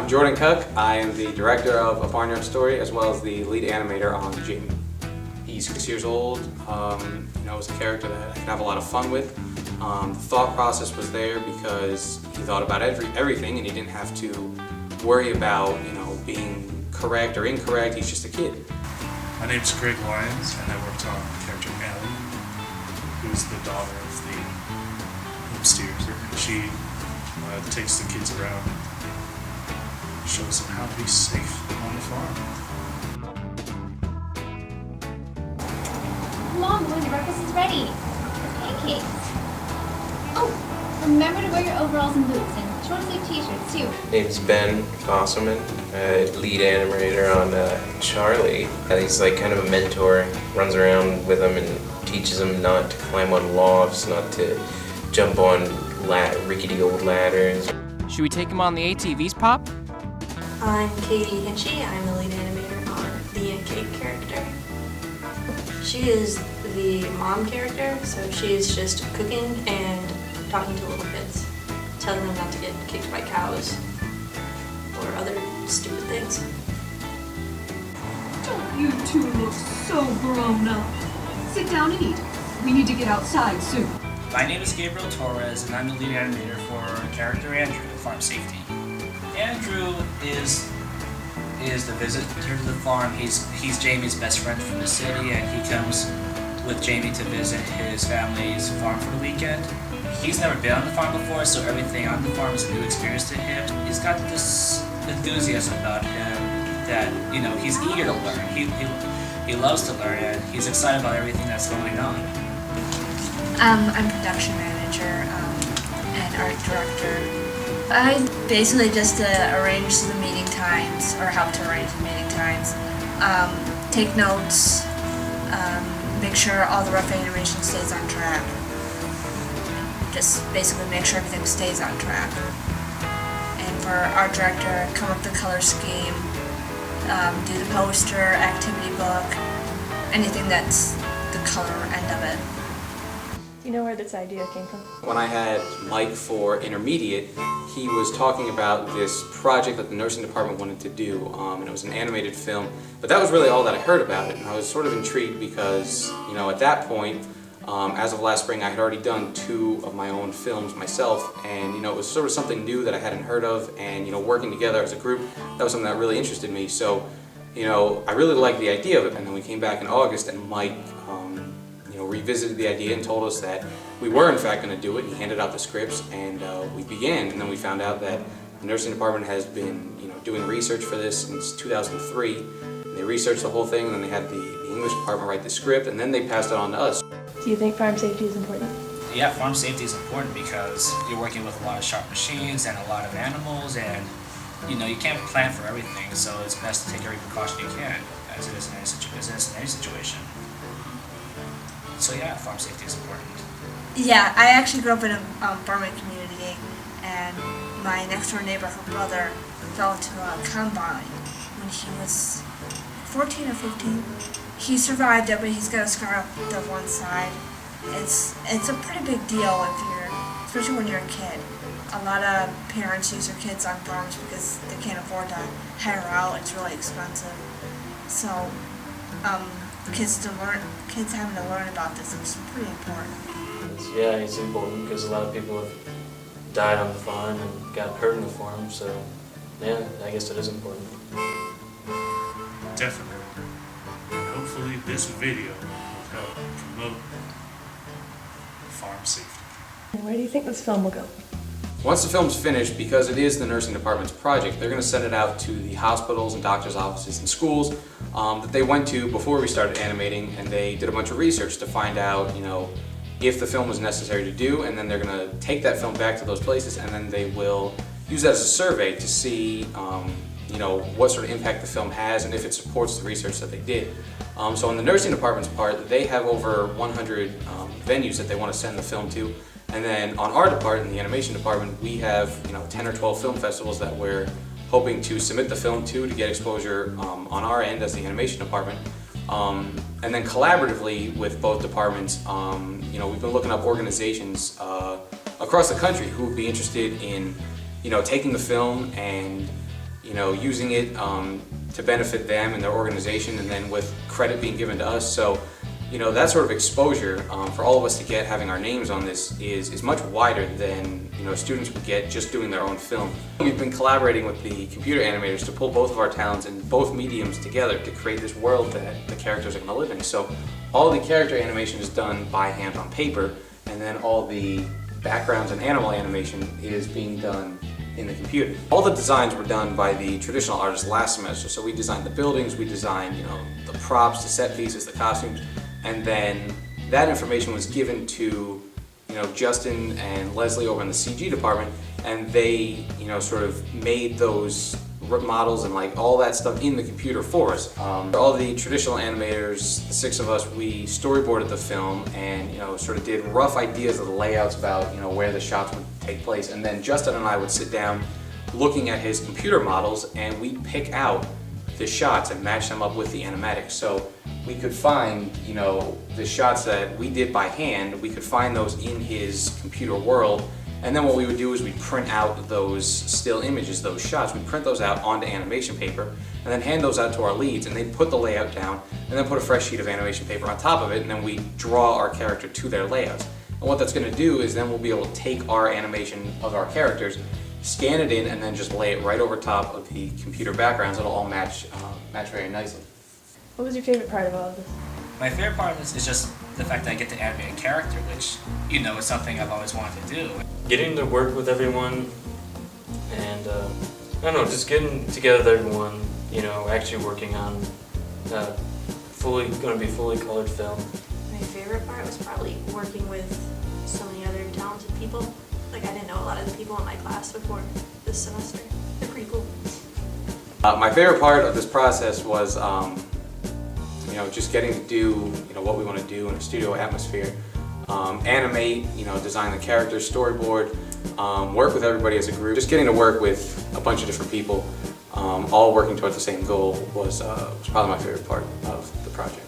I'm Jordan Cook. I am the director of A Barnyard Story as well as the lead animator on Jamie. He's 6 years old. It's a character that I can have a lot of fun with. The thought process was there because he thought about everything and he didn't have to worry about being correct or incorrect. He's just a kid. My name's Greg Lyons and I worked on the character Ellie, who's the daughter of the homesteers. She takes the kids around and shows them how to be safe on the farm. Come on, boys, breakfast is ready. Pancakes. Oh, remember to wear your overalls and boots and short-sleeve t-shirts too. Name's Ben Bosselman, lead animator on Charlie. He's like kind of a mentor, runs around with him and teaches him not to climb on lofts, not to jump on rickety old ladders. Should we take him on the ATVs, Pop? I'm Katie Hinchy. I'm the lead animator on the Aunt Kate character. She is the mom character, so she's just cooking and talking to little kids, telling them not to get kicked by cows or other stupid things. Don't you two look so grown up? Sit down and eat. We need to get outside soon. My name is Gabriel Torres, and I'm the lead animator for character Andrew, Farm Safety. Andrew is the visitor to the farm. He's Jamie's best friend from the city, and he comes with Jamie to visit his family's farm for the weekend. He's never been on the farm before, so everything on the farm is a new experience to him. He's got this enthusiasm about him that he's eager to learn. He loves to learn, and he's excited about everything that's going on. I'm production manager and art director. I basically just arrange the meeting times, or help to arrange the meeting times, take notes, make sure all the rough animation stays on track. Just basically make sure everything stays on track. And for art director, come up with the color scheme, do the poster, activity book, anything that's the color end of it. Do you know where this idea came from? When I had Mike for intermediate, he was talking about this project that the nursing department wanted to do, and it was an animated film. But that was really all that I heard about it, and I was sort of intrigued because, at that point, as of last spring, I had already done 2 of my own films myself, and it was sort of something new that I hadn't heard of, and working together as a group, that was something that really interested me. So, I really liked the idea of it, and then we came back in August, and Mike revisited the idea and told us that we were in fact going to do it. He handed out the scripts and we began, and then we found out that the nursing department has been doing research for this since 2003. And they researched the whole thing, and then they had the English department write the script, and then they passed it on to us. Do you think farm safety is important? Yeah, farm safety is important because you're working with a lot of sharp machines and a lot of animals, and you can't plan for everything, so it's best to take every precaution you can, as it is in any situation. So yeah, farm safety is important. Yeah, I actually grew up in a farming community, and my next door neighbor, her brother, fell into a combine when he was 14 or 15. He survived it, but he's got a scar up the one side. It's a pretty big deal especially when you're a kid. A lot of parents use their kids on farms because they can't afford to hire out. It's really expensive. So, kids having to learn about this is pretty important. Yeah, it's important because a lot of people have died on the farm and got hurt in the farm, so yeah, I guess it is important. Definitely. And hopefully this video will help promote farm safety. And where do you think this film will go? Once the film's finished, because it is the nursing department's project, they're going to send it out to the hospitals and doctors' offices and schools that they went to before we started animating, and they did a bunch of research to find out, if the film was necessary to do, and then they're going to take that film back to those places, and then they will use that as a survey to see, what sort of impact the film has and if it supports the research that they did. So on the nursing department's part, they have over 100 venues that they want to send the film to. And then on our department, the animation department, we have 10 or 12 film festivals that we're hoping to submit the film to get exposure on our end as the animation department. And then collaboratively with both departments, we've been looking up organizations across the country who would be interested in taking the film and using it to benefit them and their organization, and then with credit being given to us. So, that sort of exposure for all of us to get having our names on this is much wider than students would get just doing their own film. We've been collaborating with the computer animators to pull both of our talents in both mediums together to create this world that the characters are going to live in. So all the character animation is done by hand on paper, and then all the backgrounds and animal animation is being done in the computer. All the designs were done by the traditional artists last semester. So we designed the buildings, we designed the props, the set pieces, the costumes, and then that information was given to Justin and Leslie over in the CG department, and they sort of made those models and like all that stuff in the computer for us. All the traditional animators, the 6 of us, we storyboarded the film and sort of did rough ideas of the layouts about where the shots would take place, and then Justin and I would sit down looking at his computer models, and we'd pick out the shots and match them up with the animatics. So we could find the shots that we did by hand, we could find those in his computer world. And then what we would do is we'd print out those still images, those shots, we'd print those out onto animation paper and then hand those out to our leads, and they'd put the layout down and then put a fresh sheet of animation paper on top of it, and then we draw our character to their layouts. And what that's going to do is then we'll be able to take our animation of our characters, scan it in, and then just lay it right over top of the computer backgrounds. It'll all match very nicely. What was your favorite part of all of this? My favorite part of this is just the fact that I get to animate a character, which, is something I've always wanted to do. Getting to work with everyone and, I don't know, just getting together with everyone, actually working on going to be fully colored film. My favorite part was probably working with so many other talented people. Like, I didn't know a lot of the people in my class before this semester. They're pretty cool. My favorite part of this process was just getting to do what we want to do in a studio atmosphere. Animate, design the characters, storyboard, work with everybody as a group. Just getting to work with a bunch of different people, all working towards the same goal was probably my favorite part of the project.